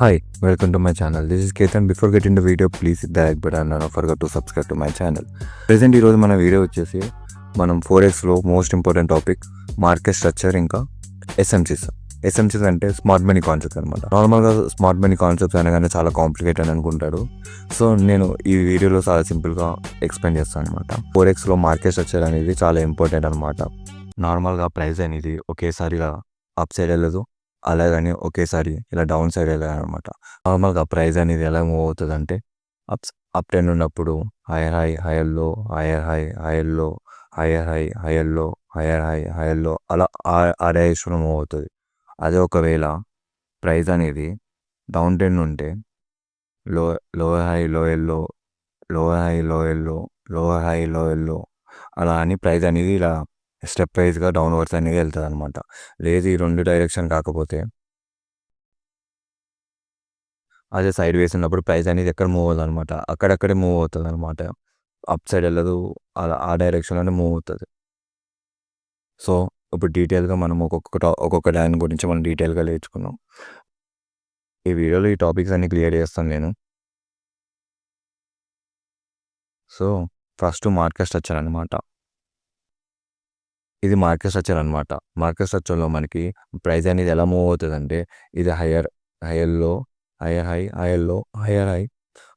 Hi, welcome to my channel. This is Ketan. Before getting the video, please hit the like button and don't forget to subscribe to my channel. Present ఈరోజు మన video వచ్చేసి మనం 4Xలో most important topic market structure ఇంకా SMCs. ఎస్ఎంసీస్ అంటే smart money concepts అనమాట. నార్మల్గా smart money concepts అనగానే చాలా కాంప్లికేటెడ్ అనుకుంటారు. సో నేను ఈ వీడియోలో చాలా సింపుల్గా ఎక్స్ప్లెయిన్ చేస్తాను అనమాట. 4Xలో మార్కెట్ స్ట్రక్చర్ అనేది చాలా ఇంపార్టెంట్ అనమాట. నార్మల్గా ప్రైస్ అనేది ఒకేసారిగా అప్ సైడ్ వెళ్ళదు, అలాగని ఒకేసారి ఇలా డౌన్ సైడ్ వెళ్ళాలన్నమాట. నార్మల్గా ప్రైస్ అనేది ఎలా మూవ్ అవుతుంది అంటే అప్ ట్రెండ్ ఉన్నప్పుడు హైయర్ హై, హైయర్ లో, హైయర్ హై, హైయర్ లో, హైయర్ హై, హైయర్ లో, హైయర్ హై, హైయర్ లో, అలా ఆ డైరెక్షన్లో మూవ్ అవుతుంది. అదే ఒకవేళ ప్రైస్ అనేది డౌన్ ట్రెండ్ ఉంటే లోయర్ హై, లోయర్ లో, లోయర్ హై, లోయర్ లో, లోయర్ హై, లోయర్ లో, అలా అని ప్రైస్ అనేది ఇలా స్టెప్ వైజ్గా డౌన్వర్డ్స్ అనేది వెళ్తుంది అనమాట. లేదు ఈ రెండు డైరెక్షన్ కాకపోతే అదే సైడ్ వేస్ ఉన్నప్పుడు ప్రైస్ అనేది ఎక్కడ మూవ్ అవుతుంది అనమాట, అక్కడక్కడే మూవ్ అవుతుంది అనమాట. అప్ సైడ్ వెళ్ళదు, అలా ఆ డైరెక్షన్లోనే మూవ్ అవుతుంది. సో ఇప్పుడు డీటెయిల్గా మనం ఒక్కొక్క దాని గురించి మనం డీటెయిల్గా నేర్చుకున్నాం. ఈ వీడియోలో ఈ టాపిక్స్ అన్ని క్లియర్ చేస్తాను నేను. సో ఫస్ట్ మార్కెట్ స్ట్రక్చర్ అనమాట. ఇది మార్కెట్ స్ట్రక్చర్ అనమాట. మార్కెట్ స్ట్రక్చర్లో మనకి ప్రైస్ అనేది ఎలా మూవ్ అవుతుంది అంటే ఇది హైయర్ లో, హైయర్ హై, హైయర్ లో, హైయర్ హై,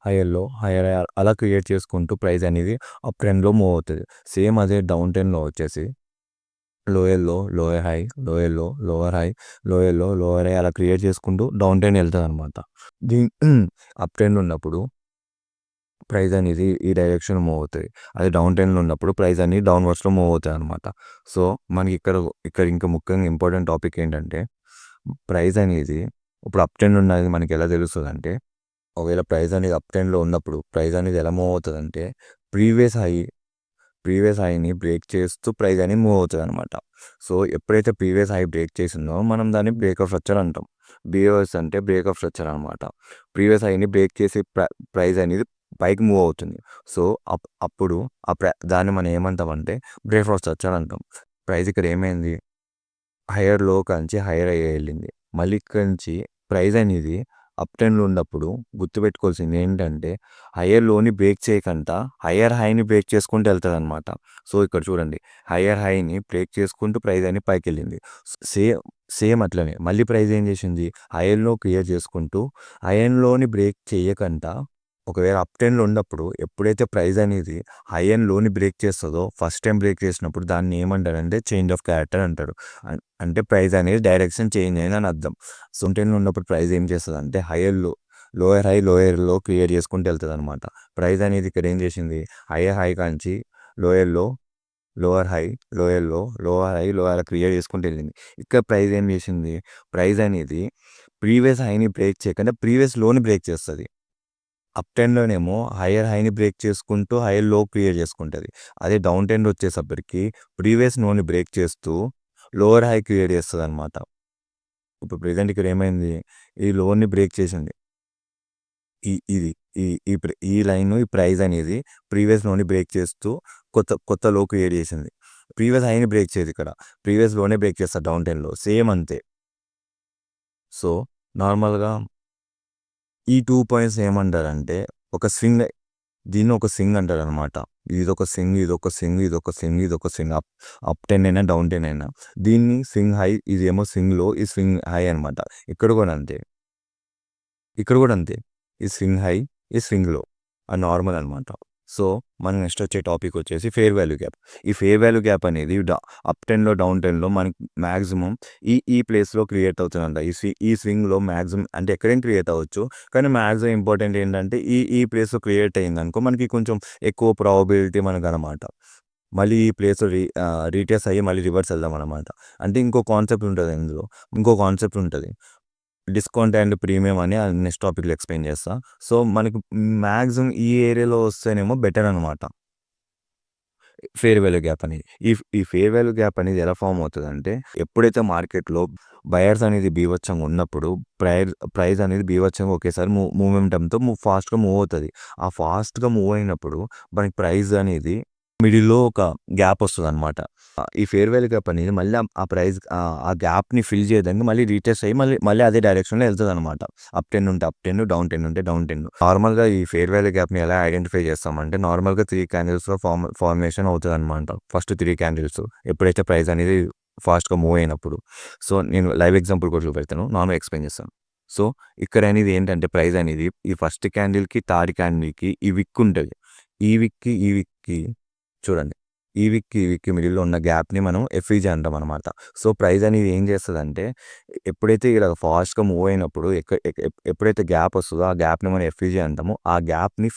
హైయర్ లో, హైయర్ హై, అలా క్రియేట్ చేసుకుంటూ ప్రైస్ అనేది అప్ ట్రెండ్లో మూవ్ అవుతుంది. సేమ్ అదే డౌన్ ట్రెండ్లో వచ్చేసి లోయర్ లో, లోయర్ హై, లోయర్ లో, లోవర్ హై, లోయర్ లో, లోవర్ హై, అలా క్రియేట్ చేసుకుంటూ డౌన్ ట్రెండ్ వెళ్తుంది అనమాట. అప్ ట్రెండ్ ఉన్నప్పుడు ప్రైస్ అనేది ఈ డైరెక్షన్ మూవ్ అవుతుంది. అది డౌన్ ట్రెండ్లో ఉన్నప్పుడు ప్రైస్ అనేది డౌన్వర్డ్స్లో మూవ్ అవుతుంది అనమాట. సో మనకి ఇక్కడ ఇంకా ముఖ్యంగా ఇంపార్టెంట్ టాపిక్ ఏంటంటే ప్రైస్ అనేది ఇప్పుడు అప్ ట్రెండ్ ఉన్నది మనకి ఎలా తెలుస్తుంది అంటే ఒకవేళ ప్రైస్ అనేది అప్ ట్రెండ్లో ఉన్నప్పుడు ప్రైస్ అనేది ఎలా మూవ్ అవుతుంది అంటే ప్రీవియస్ హైని బ్రేక్ చేస్తూ ప్రైస్ అనేది మూవ్ అవుతుంది అనమాట. సో ఎప్పుడైతే ప్రీవియస్ హై బ్రేక్ చేసిందో మనం దాన్ని బ్రేక్ ఆఫ్ స్ట్రక్చర్ అంటాం. బిఓఎస్ అంటే బ్రేక్ ఆఫ్ స్ట్రక్చర్ అనమాట. ప్రీవియస్ హైని బ్రేక్ చేసి ప్రైస్ అనేది పైకి మూవ్ అవుతుంది. సో అప్పుడు దాన్ని మనం ఏమంటామంటే బ్రేక్ ఆఫ్ స్ట్రక్చర్ అంటాం. ప్రైస్ ఇక్కడ ఏమైంది, హైయర్ లో కంచి హైయర్ అయ్యి వెళ్ళింది. మళ్ళీ ఇక్కడ నుంచి ప్రైస్ అనేది అప్ ట్రెండ్లో ఉన్నప్పుడు గుర్తుపెట్టుకోవాల్సింది ఏంటంటే హైయర్ లోని బ్రేక్ చేయకుండా హైయర్ హైని బ్రేక్ చేసుకుంటూ వెళ్తుంది అనమాట. సో ఇక్కడ చూడండి, హైయర్ హైని బ్రేక్ చేసుకుంటూ ప్రైస్ అని పైకి వెళ్ళింది. సేమ్ అట్లనే మళ్ళీ ప్రైస్ ఏం చేసింది, హైయర్లో క్లియర్ చేసుకుంటూ హైయర్లోని బ్రేక్ చేయకుండా ఒకవేళ అప్ ట్రెండ్లో ఉన్నప్పుడు ఎప్పుడైతే ప్రైస్ అనేది హైయర్లోని బ్రేక్ చేస్తుందో ఫస్ట్ టైం బ్రేక్ చేసినప్పుడు దాన్ని ఏమంటారంటే చేంజ్ ఆఫ్ క్యారెక్టర్ అంటారు. అంటే ప్రైస్ అనేది డైరెక్షన్ చేంజ్ అయిందని అర్థం. సో ట్రెండ్లో ఉన్నప్పుడు ప్రైస్ ఏం చేస్తుంది అంటే లోయర్ హై, లోయర్ లో క్లియర్ చేసుకుంటూ వెళ్తుంది అనమాట. ప్రైస్ అనేది ఇక్కడ ఏం చేసింది, హైయర్ హై కాంచి లోయర్ లో, లోవర్ హై, లోయర్ లో, లోవర్ హై, లోయర్ క్లియర్ చేసుకుంటూ వెళ్ళింది. ఇక్కడ ప్రైస్ ఏం చేసింది, ప్రైస్ అనేది ప్రీవియస్ హైని బ్రేక్ చేయకుండా ప్రీవియస్ లోని బ్రేక్ చేస్తుంది. అప్ ట్రెండ్లోనేమో హైయర్ హైని బ్రేక్ చేసుకుంటూ హైయర్ లో క్లియర్ చేసుకుంటుంది. అదే డౌన్ ట్రెండ్ వచ్చేసరికి ప్రీవియస్ లోని బ్రేక్ చేస్తూ లోవర్ హై క్లియర్ చేస్తుంది అనమాట. ఇప్పుడు ప్రెజెంట్ ఇక్కడ ఏమైంది, ఈ లోన్ని బ్రేక్ చేసింది. ఇది ఈ లైన్, ఈ ప్రైస్ అనేది ప్రీవియస్ లోని బ్రేక్ చేస్తూ కొత్త లో క్రియేట్ చేసింది. ప్రీవియస్ హైని బ్రేక్ చేయదు, ఇక్కడ ప్రీవియస్ లోనే బ్రేక్ చేస్తారు డౌన్ ట్రెండ్లో, సేమ్ అంతే. సో నార్మల్గా ఈ 2 పాయింట్స్ ఏమంటారంటే ఒక స్వింగ్, దీన్ని ఒక స్వింగ్ అంటారు అనమాట. ఇదొక స్వింగ్, ఇదొక స్వింగ్, ఇదొక స్వింగ్, ఇదొక స్వింగ్, అప్ 10 అయినా డౌన్ 10 అయినా దీన్ని స్వింగ్ హై, ఇది ఏమో స్వింగ్ లో, ఈ స్వింగ్ హై అనమాట. ఇక్కడ కూడా అంతే, ఈ స్వింగ్ హై, ఈ స్వింగ్ లో, అది నార్మల్ అనమాట. సో మనం నెక్స్ట్ వచ్చే టాపిక్ వచ్చేసి ఫేర్ వాల్యూ గ్యాప్. ఈ ఫేర్ వాల్యూ గ్యాప్ అనేది అప్ టెన్లో డౌన్ టెన్లో మనకి మ్యాక్సిమం ఈ ప్లేస్లో క్రియేట్ అవుతుందంట. ఈ స్వింగ్లో మ్యాక్సిమం అంటే ఎక్కడైనా క్రియేట్ అవ్వచ్చు, కానీ మ్యాక్సిమం ఇంపార్టెంట్ ఏంటంటే ఈ ప్లేస్లో క్రియేట్ అయింది అనుకో మనకి కొంచెం ఎక్కువ ప్రాబబిలిటీ మనకు అనమాట. మళ్ళీ ఈ ప్లేస్ రీటెస్ట్ అయ్యి మళ్ళీ రివర్స్ వెళ్దాం అనమాట. అంటే ఇంకో కాన్సెప్ట్ ఉంటుంది డిస్కౌంట్ అండ్ ప్రీమియం అని నెక్స్ట్ టాపిక్లో ఎక్స్ప్లెయిన్ చేస్తా. సో మనకి మ్యాక్సిమం ఈ ఏరియాలో వస్తేనేమో బెటర్ అనమాట ఫేర్ వాల్యూ గ్యాప్ అనేది. ఈ ఫేర్ వాల్యూ గ్యాప్ అనేది ఎలా ఫామ్ అవుతుంది అంటే ఎప్పుడైతే మార్కెట్లో బయర్స్ అనేది బీభత్సంగా ఉన్నప్పుడు ప్రైస్ అనేది బీభత్సంగా ఒకేసారి మూమెంటంతో ఫాస్ట్గా మూవ్ అవుతుంది. ఆ ఫాస్ట్గా మూవ్ అయినప్పుడు మనకి ప్రైస్ అనేది మిడిల్లో ఒక గ్యాప్ వస్తుంది అనమాట. ఈ ఫెయిర్ వాల్యూ గ్యాప్ అనేది మళ్ళీ ఆ ప్రైస్ ఆ గ్యాప్‌ని ఫిల్ చేయడానికి మళ్ళీ రీటెస్ట్ అయ్యి మళ్ళీ మళ్ళీ అదే డైరెక్షన్‌లో ఎళ్తదనమాట. అప్ 10 ఉంటే అప్ 10, డౌన్ 10 ఉంటే డౌన్ 10. నార్మల్‌గా ఈ ఫెయిర్ వాల్యూ గ్యాప్‌ని ఎలా ఐడెంటిఫై చేస్తామంటే నార్మల్‌గా 3 క్యాండిల్స్‌లో ఫార్మేషన్ అవుతదనమాట. ఫస్ట్ 3 క్యాండిల్స్ ఎప్పుడైతే ప్రైస్ అనేది ఫాస్ట్‌గా మూవ్ అయినప్పుడు. సో, నేను లైవ్ ఎగ్జాంపుల్ కూడా చూపెడతాను. నార్మల్‌గా ఎక్స్‌ప్లెయిన్ చేస్తాను. సో, ఇక్కడ అనేది ఏంటంటే ప్రైస్ అనేది ఈ ఫస్ట్ క్యాండిల్‌కి, థర్డ్ క్యాండిల్‌కి ఈ విక్ ఉంటది. ఈ విక్‌కి చూడండి. ఈ వీక్‌కి మిడిల్‌లో ఉన్న గ్యాప్‌ని మనం ఎఫ్‌ఈజీ అంటామనమాట. సో, ప్రైస్ అనేది ఏం చేస్తదంటే, ఎప్పుడైతే ఇలా ఫాస్ట్‌గా మూవ్ అయినప్పుడు ఎప్పుడైతే గ్యాప్ వస్తదో, ఆ గ్యాప్‌ని మనం ఎఫ్‌ఈజీ అంటామో. ఆ గ్యాప్‌ని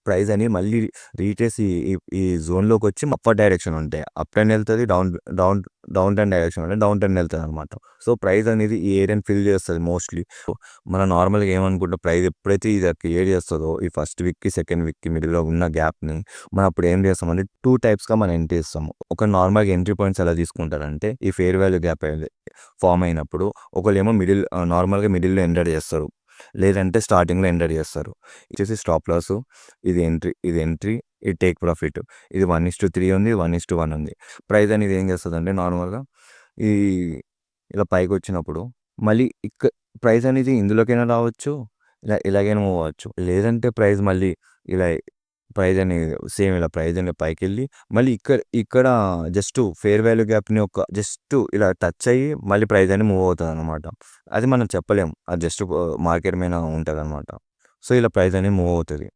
ప్రైస్ అనేది మళ్ళీ రీట్రేస్ ఈ ఈ ఈ జోన్‌లోకొచ్చి అప్పర్ డైరెక్షన్ ఉంటాయి. అప్ 10 ఎళ్తది. డౌన్ డౌన్ 10 డైరెక్షన్ అంటే డౌన్ 10 ఎళ్తదనమాట. సో, ప్రైస్ అనేది ఈ ఏరియాని ఫిల్ చేస్తది మోస్ట్‌లీ. మనం నార్మల్‌గా ఏమనుకుంటాం ప్రైస్ ఎప్పుడైతే ఇది క్రియేట్ చేస్తదో, ఈ ఫస్ట్ వీక్‌కి, సెకండ్ వీక్‌కి మిడిల్‌లో ఉన్న గ్యాప్‌ని మనం అప్పుడు ఏం చేస్తామంటే 2 టైప్స్‌గా మనం ఎంట్రీ ఇస్తాము. ఒక నార్మల్‌గా ఎంట్రీ పాయింట్స్ ఎలా తీసుకుంటారంటే ఈ ఫెయిర్ వాల్యూ గ్యాప్ అనేది ఫార్మ్ అయినప్పుడు ఒకళ్ళేమో నార్మల్‌గా మిడిల్‌లో ఎంటర్ చేస్తారు. లేదంటే స్టార్టింగ్‌లో ఎంటర్ చేస్తారు. వచ్చేసి స్టాప్ లాసు, ఇది ఎంట్రీ, ఇది టేక్ ప్రాఫిట్. ఇది 1:3 ఉంది. 1:1 ఉంది. ప్రైస్ అనేది ఏం చేస్తదంటే నార్మల్‌గా ఈ ఇలా పైకొచ్చినప్పుడు మళ్ళీ ప్రైస్ అనేది ఇందులోకైనా రావచ్చు. ఇలాగైనా మూవ్ అవ్వచ్చు. లేదంటే ప్రైస్ మళ్ళీ ఇలా ప్రైస్ అనేది సేమ్ ఇలా ప్రైస్ అనేది పైకెళ్ళి మళ్ళీ ఇక్కడ జస్ట్ ఫెయిర్ వాల్యూ గ్యాప్‌ని జస్ట్ ఇలా టచ్ అయ్యి మళ్ళీ ప్రైస్ అనేది మూవ్ అవుతదనమాట. అది మనం చెప్పలేం. అది జస్ట్ మార్కెట్ మీద ఉంటదనమాట. సో, ఇలా ప్రైస్ అనేది మూవ్ అవుతది.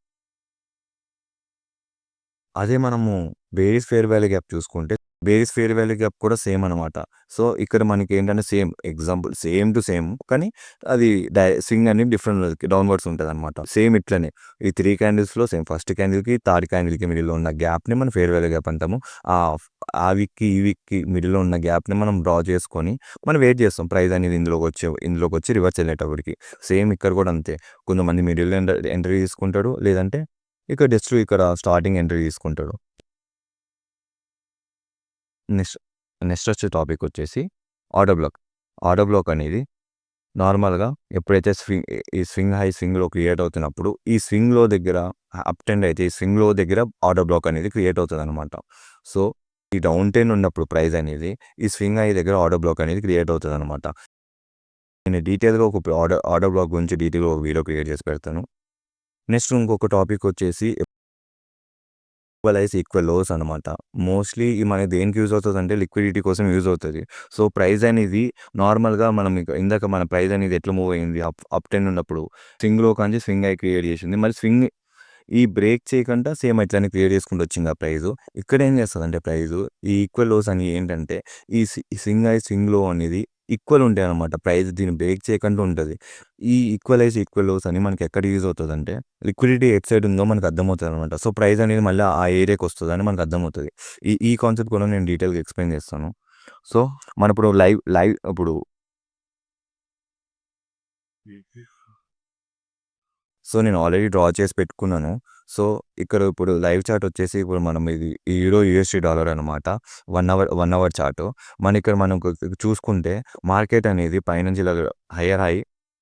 అదే మనము బేరీస్ ఫెయిర్ వాల్యూ గ్యాప్ చూసుకుంటే, బేరీస్ ఫెయిర్ వాల్యూ గ్యాప్ కూడా సేమ్ అనమాట. సో, ఇక్కడ మనకేంటంటే same example same to same కానీ అది స్వింగ్ అనేది డిఫరెంట్ డౌన్‌వర్డ్స్ ఉంటదనమాట. సేమ్ ఇట్లనే ఈ 3 క్యాండిల్స్‌లో సేమ్ ఫస్ట్ క్యాండిల్‌కి, థర్డ్ క్యాండిల్‌కి మిడిల్‌లో ఉన్న గ్యాప్‌ని మనం ఫెయిర్ వాల్యూ గ్యాప్ అంటాము. ఆ వీక్‌కి, ఈ వీక్‌కి మిడిల్‌లో ఉన్న గ్యాప్‌ని మనం డ్రా చేసుకొని మనం వెయిట్ చేస్తాం. ప్రైస్ అనేది ఇందులోకొచ్చి రివర్స్ ఎళ్ళేటప్పటికి. సేమ్ ఇక్కడ కూడా అంతే. కొంతమంది మిడిల్‌లో ఎంట్రీ తీసుకుంటాడు. లేదంటే ఇక్కడ స్టార్టింగ్ ఎంట్రీ తీసుకుంటాడు. నెక్స్ట్ నెక్స్ట్ వచ్చే టాపిక్ వచ్చేసి ఆర్డర్ బ్లాక్. ఆర్డర్ బ్లాక్ అనేది నార్మల్‌గా ఎప్పుడైతే ఈ స్వింగ్ హై, స్వింగ్ లో క్రియేట్ అవుతున్నప్పుడు ఈ స్వింగ్ లో దగ్గర అప్ ట్రెండ్ అయితే ఈ స్వింగ్ లో దగ్గర ఆర్డర్ బ్లాక్ అనేది క్రియేట్ అవుతదనమాట. సో, ఈ డౌన్ ట్రెండ్ ఉన్నప్పుడు ప్రైస్ అనేది ఈ స్వింగ్ హై దగ్గర ఆర్డర్ బ్లాక్ అనేది క్రియేట్ అవుతదనమాట. నేను డీటెయిల్‌గా ఒక ఆర్డర్ బ్లాక్ గురించి డీటెయిల్‌గా ఒక వీడియో క్రియేట్ చేసి పెడతాను. నెక్స్ట్ ఇంకొక టాపిక్ వచ్చేసి ఈక్వల్ లోస్ అనమాట. మోస్ట్‌లీ మనకి దేనికి యూజ్ అవుతదంటే లిక్విడిటీ కోసం యూజ్ అవుతది. సో, ప్రైస్ అనేది నార్మల్‌గా మనం ఇందాక మన ప్రైస్ అనేది ఎట్లా మూవ్ అయింది అప్ ట్రెండ్ ఉన్నప్పుడు స్వింగ్‌లో కాంచి స్వింగ్ హై క్రియేట్ చేసింది. మళ్ళీ ఈ బ్రేక్ చేయకుండా సేమ్ అట్లనే క్లియర్ చేసుకుంటూ వచ్చింది ఆ ప్రైజు. ఇక్కడ ఏం చేస్తదంటే ప్రైజు ఈ ఈక్వల్ లోస్ అని ఏంటంటే ఈ స్వింగ్ హై, స్వింగ్ లో అనేది ఈక్వల్ ఉంటాయన్నమాట. ప్రైస్ దీన్ని బ్రేక్ చేయకుండా ఉంటది. ఈక్వల్ లోస్ అని మనకి ఎక్కడ యూజ్ అవుతదంటే లిక్విడిటీ ఎటు సైడ్ ఉందో మనకు అర్థమవుతదనమాట. సో, ప్రైస్ అనేది మళ్ళీ ఆ ఏరియాకి వస్తదని మనకు అర్థమవుతది. ఈ కాన్సెప్ట్ కూడా నేను డీటెయిల్‌గా ఎక్స్‌ప్లెయిన్ చేస్తాను. సో, మనం ఇప్పుడు లైవ్ ఇప్పుడు నేను ఆల్రెడీ డ్రా చేసి పెట్టుకున్నాను. సో, ఇక్కడ ఇప్పుడు లైవ్ చార్ట్ వచ్చేసి ఇప్పుడు మనం ఇది యూరో, యూఎస్‌డి డాలర్ అనమాట. 1 అవర్ చార్టు. మనం చూసుకుంటే మార్కెట్ అనేది పైనుంచి ఇలా హైయర్ హై,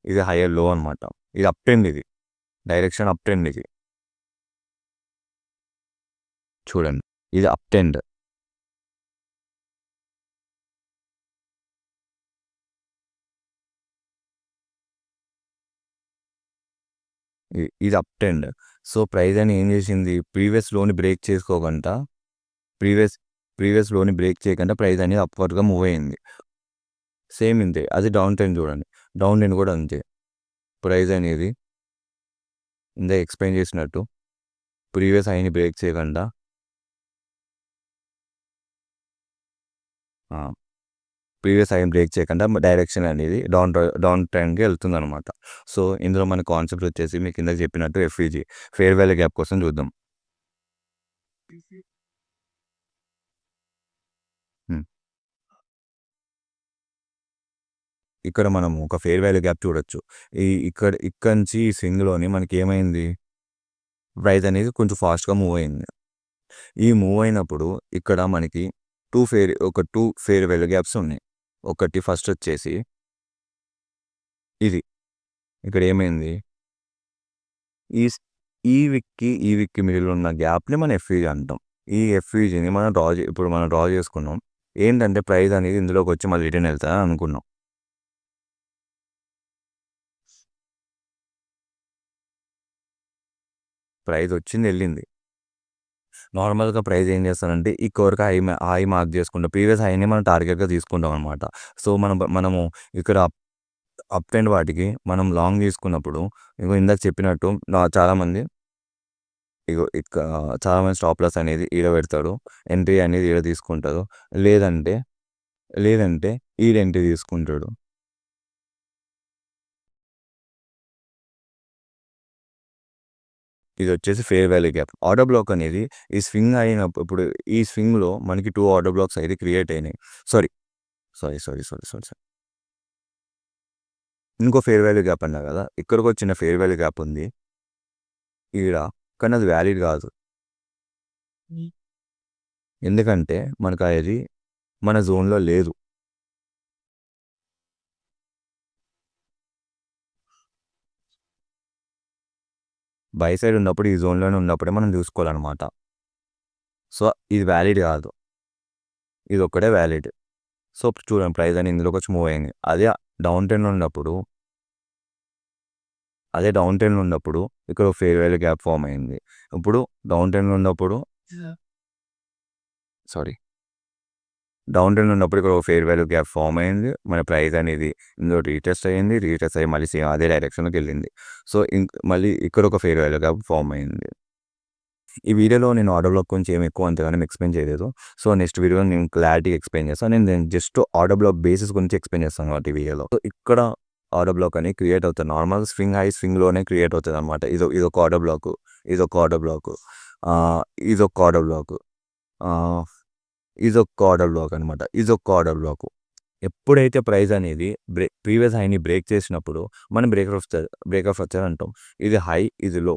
ఇది హైయర్ లో అనమాట. ఇది అప్ ట్రెండ్ ఇది. డైరెక్షన్ అప్ ట్రెండ్ ఇది. చూడండి. ఇది అప్ ట్రెండ్. ఇది అప్ ట్రెండ్. సో, ప్రైస్ అని ఏం చేసింది ప్రీవియస్ లోని బ్రేక్ చేసుకోకుండా ప్రీవియస్ ప్రీవియస్ లోని బ్రేక్ చేయకుండా ప్రైస్ అనేది అప్‌వర్డ్‌గా మూవ్ అయింది. సేమ్ ఇంతే. అది డౌన్ ట్రెండ్ చూడండి. డౌన్ ట్రెండ్ కూడా అంతే. ప్రైస్ అనేది ఇందాక ఎక్స్‌ప్లెయిన్ చేసినట్టు ప్రీవియస్ హైని బ్రేక్ చేయకుండా ఆ! ప్రీవియస్ హైని బ్రేక్ చేయకుండా డైరెక్షన్ అనేది డౌన్ ట్రెండ్‌కి ఎళ్తుందనమాట. సో, ఇందులో మన కాన్సెప్ట్ వచ్చేసి మీకు ఇందాక చెప్పినట్టు ఎఫ్‌ఈజీ ఫెయిర్ వాల్యూ గ్యాప్ కోసం చూద్దాం. హ్మ్. ఇక్కడ మనం ఒక ఫెయిర్ వాల్యూ గ్యాప్ చూడొచ్చు. ఇక్కడి నుంచి ఈ స్వింగ్‌లోని మనకేమైంది ప్రైస్ అనేది కొంచెం ఫాస్ట్‌గా మూవ్ అయింది. ఈ మూవ్ అయినప్పుడు ఇక్కడ మనకి 2 ఫెయిర్ వాల్యూ గ్యాప్స్ ఉన్నాయి. ఒకటి ఫస్ట్ వచ్చేసి ఇది. ఇక్కడ ఏమైంది ఈ స్ ఈ వీక్‌కి మిడిల్‌లో ఉన్న గ్యాప్‌ని మనం ఎఫ్‌ఈజీ అంటాం. ఈ ఎఫ్‌ఈజీని ఇప్పుడు మనం డ్రా చేసుకున్నాం. ఏంటంటే ప్రైస్ అనేది ఇందులోకొచ్చి మళ్ళీ రిటర్న్ ఎళ్తదని అనుకున్నాం. ప్రైస్ వచ్చింది ఎళ్ళింది. నార్మల్‌గా ప్రైస్ ఏం చేస్తానంటే ఇక్కడ వరకు హై మార్క్ చేసుకుంటా. ప్రీవియస్ హైని మనం టార్గెట్‌గా తీసుకుంటాం అనమాట. సో, మనము ఇక్కడ అప్ ట్రెండ్ వాటికి మనం లాంగ్ తీసుకున్నప్పుడు ఇగో ఇందాక చెప్పినట్టు చాలామంది ఇగో చాలామంది స్టాప్ లాస్ అనేది ఈడ పెడతారు. ఎంట్రీ అనేది ఈడ తీసుకుంటారు. లేదంటే, లేదంటే ఈడ ఎంట్రీ తీసుకుంటాడు. ఇదొచ్చేసి fair value gap. Order block అనేది ఈ స్వింగ్ అయినప్పుడు ఇప్పుడు ఈ స్వింగ్‌లో మనకి 2 ఆర్డర్ బ్లాక్స్ అయితే క్రియేట్ అయినాయి. Sorry, sorry, sorry, sorry, sorry, sorry. ఇంకో ఫెయిర్ వాల్యూ గ్యాప్ అన్నా కదా! ఇక్కడికో చిన్న ఫెయిర్ వాల్యూ గ్యాప్ ఉంది ఈడ. కానీ అది వాలిడ్ కాదు. ఎందుకంటే మనకది మన జోన్‌లో లేదు. బై సైడ్ ఉన్నప్పుడు ఈ జోన్‌లోనే ఉన్నప్పుడే మనం చూసుకోవాలనమాట. సో, ఇది వాలిడ్ కాదు. ఇదొక్కటే వాలిడ్. సో, చూడండి ప్రైస్ అనేది ఇందులోకొచ్చి మూవ్ అయింది. డౌన్ ట్రెండ్‌లో ఉన్నప్పుడు డౌన్ ట్రెండ్‌లో ఉన్నప్పుడు ఇక్కడ ఫెయిర్ వాల్యూ గ్యాప్ ఫార్మ్ అయింది. ఇప్పుడు డౌన్ ట్రెండ్‌లో ఉన్నప్పుడు సారీ. డౌన్ ట్రెండ్‌లో ఉన్నప్పుడు ఇక్కడ ఒక ఫెయిర్ వాల్యూ గ్యాప్ ఫార్మ్ అయింది. మన ప్రైస్ అనేది ఇందులో రీటెస్ట్ అయ్యింది. రీటెస్ట్ అయ్యి మళ్ళీ సేమ్ అదే డైరెక్షన్‌లోకెళ్ళింది. సో, మళ్ళీ ఇక్కడ ఒక ఫెయిర్ వాల్యూ గ్యాప్ ఫార్మ్ అయింది. ఈ వీడియోలో నేను ఆర్డర్ బ్లాక్ గురించి ఏమి ఎక్కువ అంతగానం ఎక్స్‌ప్లెయిన్ చేయలేదు. సో, నెక్స్ట్ వీడియోలో నేను క్లారిటీగా ఎక్స్‌ప్లెయిన్ చేస్తాను. నేను జస్ట్ ఆర్డర్ బ్లాక్ బేసిస్ గురించి ఎక్స్‌ప్లెయిన్ చేస్తాను అన్నమాట ఈ వీడియోలో. సో, ఇక్కడ ఆర్డర్ బ్లాక్ అని క్రియేట్ అవుతుంది. నార్మల్ స్వింగ్ హై స్వింగ్‌లోనే క్రియేట్ అవుతదన్నమాట. ఇదొక ఆర్డర్ బ్లాకు. ఇదొక ఆర్డర్ బ్లాకు. ఇదొక ఆర్డర్ బ్లాకు. ఆహ్, ఇదొక ఆర్డర్ బ్లాక్ అనమాట. ఇదొక ఆర్డర్ బ్లాకు. ఎప్పుడైతే ప్రైస్ అనేది ప్రీవియస్ హైని బ్రేక్ చేసినప్పుడు మనం బ్రేక్ ఆఫ్ స్ట్రక్చర్ అంటాం. ఇది హై, ఇది లో.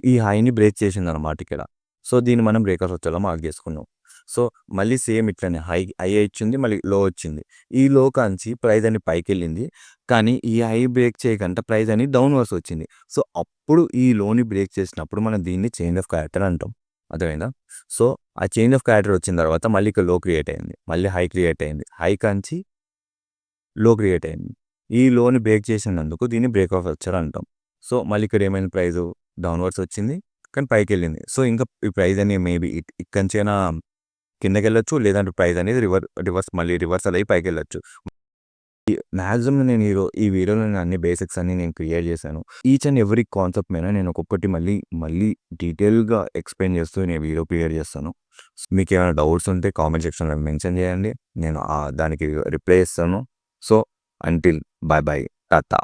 ఈ హైని బ్రేక్ చేసిందనమాట ఇక్కడ. సో, దీన్ని మనం బ్రేక్ ఆఫ్ స్ట్రక్చర్‌లో మార్క్ చేసుకున్నాం. సో, మళ్ళీ సేమ్ ఇట్లనే హై ఇచ్చింది. మళ్ళీ లో వచ్చింది. ఈ లో కాంచి ప్రైస్ అనేది పైకెళ్ళింది. కానీ ఈ హై బ్రేక్ చేయకుండా ప్రైస్ అనేది డౌన్‌వర్డ్స్ వచ్చింది. సో, అప్పుడు ఈ లోని బ్రేక్ చేసినప్పుడు మనం దీన్ని చేంజ్ ఆఫ్ క్యారెక్టర్ అంటాం. అర్థమైందా? సో, ఆ చేంజ్ ఆఫ్ క్యారెక్టర్ వచ్చిన తర్వాత మళ్ళీ ఇక్కడ లో క్రియేట్ అయింది. మళ్ళీ హై క్రియేట్ అయింది. హై కాంచి లో క్రియేట్ అయింది. ఈ లోని బ్రేక్ చేసినందుకు దీన్ని బ్రేక్ ఆఫ్ స్ట్రక్చర్ అంటాం. సో, మళ్ళీ ఇక్కడ ఏమైంది ప్రైసు డౌన్‌వర్డ్స్ వచ్చింది. కానీ పైకెళ్ళింది. సో, ఇంకా ఈ ప్రైస్ అనేది మేబీ ఇక్కడి నుంచైనా కిందకెళ్ళొచ్చు. లేదంటే ప్రైస్ అనేది రివర్సల్ అయ్యి పైకెళ్ళొచ్చు. మాక్సిమం నేను ఈ వీడియోలో నేను అన్ని బేసిక్స్ అన్నీ నేను క్లియర్ చేశాను. ఈచ్ అండ్ ఎవ్రీ కాన్సెప్ట్ మీద నేను ఒక్కొక్కటి మళ్ళీ డీటెయిల్‌గా ఎక్స్‌ప్లెయిన్ చేస్తూ నేను వీడియో క్లియర్ చేస్తాను. మీకేమైనా డౌట్స్ ఉంటే కామెంట్ సెక్షన్‌లో మెన్షన్ చేయండి. నేను దానికి రిప్లై ఇస్తాను. So, until by by. Tata.